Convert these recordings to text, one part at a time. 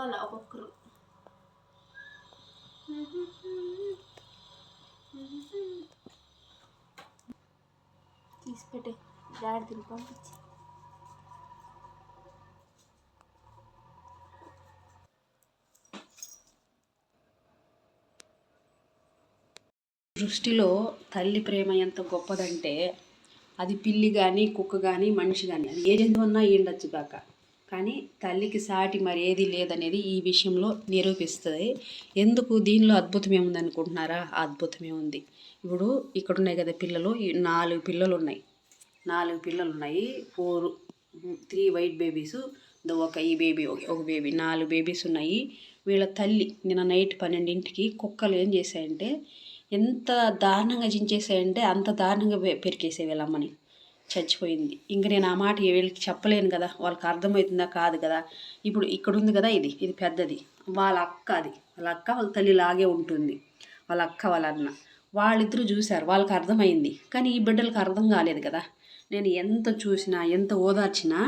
తినాలి ఒక్కొక్కరు. తీసి పెట్టే డాడీ తిని పంపించి. దృష్టిలో తల్లి ప్రేమ ఎంత గొప్పదంటే అది పిల్లి కానీ కుక్క కానీ మనిషి కానీ అది ఏ జంతువు అన్నా ఉండొచ్చు కాక, కానీ తల్లికి సాటి మరి ఏది లేదనేది ఈ విషయంలో నిరూపిస్తుంది. ఎందుకు దీనిలో అద్భుతం ఏముంది అనుకుంటున్నారా? అద్భుతమే ఉంది. ఇప్పుడు ఇక్కడ ఉన్నాయి కదా పిల్లలు, 4 పిల్లలు ఉన్నాయి. 4 పిల్లలు ఉన్నాయి. 3 వైట్ బేబీస్, ఈ బేబీ ఒక బేబీ, 4 బేబీస్ ఉన్నాయి. వీళ్ళ తల్లి నిన్న నైట్ 12ంటికి కుక్కలు ఏం చేశాయంటే ఎంత దారుణంగా జించేసాయంటే అంత దారుణంగా పెరికేసే వీళ్ళమ్మని, చచ్చిపోయింది. ఇంక నేను ఆ మాట వీళ్ళకి చెప్పలేను కదా, వాళ్ళకి అర్థమవుతుందా కాదు కదా. ఇప్పుడు ఇక్కడ ఉంది కదా, ఇది పెద్దది, వాళ్ళ అక్క, వాళ్ళ తల్లి లాగే ఉంటుంది. వాళ్ళ అక్క వాళ్ళ అన్న వాళ్ళిద్దరూ చూశారు, వాళ్ళకి అర్థమైంది. కానీ ఈ బిడ్డలకు అర్థం కాలేదు కదా. నేను ఎంత చూసినా ఎంత ఓదార్చినా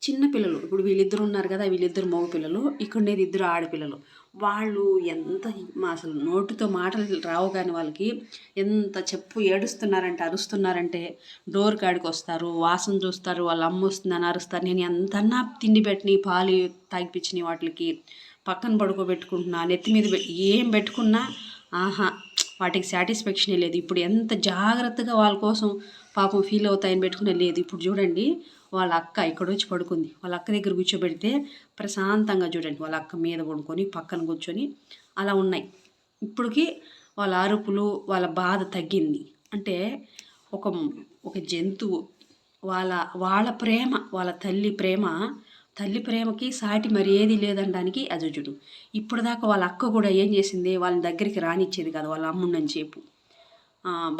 చిన్నపిల్లలు, ఇప్పుడు వీళ్ళిద్దరు ఉన్నారు కదా, వీళ్ళిద్దరు మగ పిల్లలు, ఇక్కడ ఉండేది 2 ఆడపిల్లలు. వాళ్ళు ఎంత అసలు నోటితో మాటలు రావు కానీ వాళ్ళకి ఎంత ఏడుస్తున్నారంటే అరుస్తున్నారంటే డోర్ కాడికి వస్తారు, వాసన చూస్తారు, వాళ్ళ అమ్మ వస్తుందని అరుస్తారు. నేను ఎంతన్నా తిండి పెట్టిన పాలు తాగిపించిన వాటికి పక్కన పడుకోబెట్టుకుంటున్నా, నెత్తి మీద ఏం పెట్టుకున్నా వాటికి సాటిస్ఫాక్షనే లేదు. ఇప్పుడు ఎంత జాగ్రత్తగా వాళ్ళ కోసం పాపం ఫీల్ అవుతాయని పెట్టుకునే లేదు. ఇప్పుడు చూడండి వాళ్ళ అక్క ఇక్కడ వచ్చి పడుకుంది, వాళ్ళ అక్క దగ్గర కూర్చోబెడితే ప్రశాంతంగా చూడండి వాళ్ళ అక్క మీద పడుకొని పక్కన కూర్చొని అలా ఉన్నాయి. ఇప్పటికి వాళ్ళ అరుపులు వాళ్ళ బాధ తగ్గింది. అంటే ఒక జంతువు వాళ్ళ ప్రేమ, వాళ్ళ తల్లి ప్రేమకి సాటి మరి ఏది లేదనడానికి అజుజుడు. ఇప్పుడు దాకా వాళ్ళ అక్క కూడా ఏం చేసింది, వాళ్ళ దగ్గరికి రానిచ్చేది కాదు వాళ్ళ అమ్ముండని చెప్పు,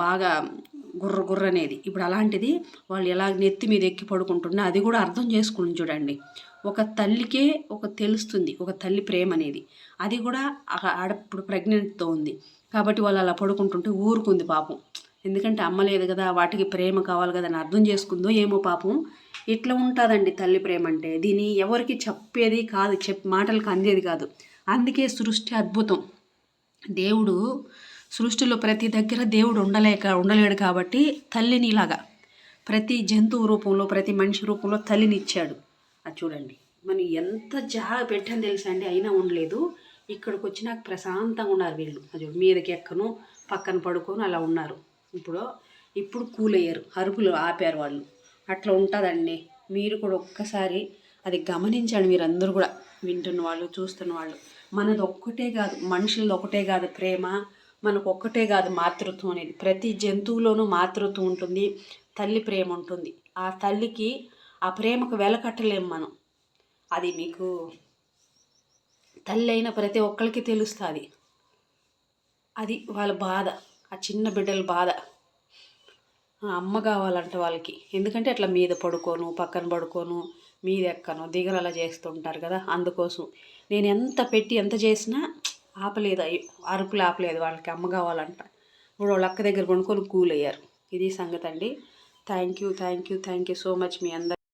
బాగా గుర్ర అనేది. ఇప్పుడు అలాంటిది వాళ్ళు ఎలా నెత్తి మీద ఎక్కి పడుకుంటున్నా అది కూడా అర్థం చేసుకుని చూడండి. ఒక తల్లికే తెలుస్తుంది ఒక తల్లి ప్రేమ అనేది. అది కూడా ఇప్పుడు ప్రెగ్నెంట్తో ఉంది కాబట్టి వాళ్ళు అలా పడుకుంటుంటే ఊరుకుంది పాపం. ఎందుకంటే అమ్మ లేదు కదా, వాటికి ప్రేమ కావాలి కదా అని అర్థం చేసుకుందో ఏమో పాపం. ఇట్లా ఉంటుందండి తల్లి ప్రేమ అంటే. దీన్ని ఎవరికి చెప్పేది కాదు, మాటలకు అందేది కాదు. అందుకే సృష్టి అద్భుతం. దేవుడు సృష్టిలో ప్రతి దగ్గర దేవుడు ఉండలేడు కాబట్టి తల్లిని ఇలాగా ప్రతి జంతువు రూపంలో ప్రతి మనిషి రూపంలో తల్లిని ఇచ్చాడు. అది చూడండి మనం ఎంత పెట్టని తెలుసా అండి, అయినా ఉండలేదు. ఇక్కడికి వచ్చి నాకు ప్రశాంతంగా ఉన్నారు వీళ్ళు. అది మీదకి ఎక్కను పక్కన పడుకొని అలా ఉన్నారు. ఇప్పుడు కూల్ అయ్యారు, అరుపులు ఆపారు వాళ్ళు. అట్లా ఉంటుందండి. మీరు కూడా ఒక్కసారి అది గమనించండి. మీరు అందరూ కూడా వింటున్న వాళ్ళు చూస్తున్న వాళ్ళు, మనది ఒక్కటే కాదు, మనుషులది ఒకటే కాదు ప్రేమ, మనకు ఒక్కటే కాదు మాతృత్వం అనేది. ప్రతి జంతువులోనూ మాతృత్వం ఉంటుంది, తల్లి ప్రేమ ఉంటుంది. ఆ తల్లికి ఆ ప్రేమకు వెలకట్టలేము మనం. అది మీకు తల్లి అయిన ప్రతి ఒక్కరికి తెలుస్తుంది. అది వాళ్ళ బాధ, ఆ చిన్న బిడ్డల బాధ. అమ్మ కావాలంట వాళ్ళకి. ఎందుకంటే అట్లా మీద పడుకోను పక్కన పడుకోను మీద ఎక్కను దిగను అలా చేస్తుంటారు కదా. అందుకోసం నేను ఎంత పెట్టి ఎంత చేసినా ఆపలేదు, అరుపులు ఆపలేదు. వాళ్ళకి అమ్మ కావాలంట. ఇప్పుడు వాళ్ళ అక్క దగ్గర కొనుక్కొని కూల్ అయ్యారు. ఇది సంగతి అండి. థ్యాంక్ యూ సో మచ్ మీ అందరు.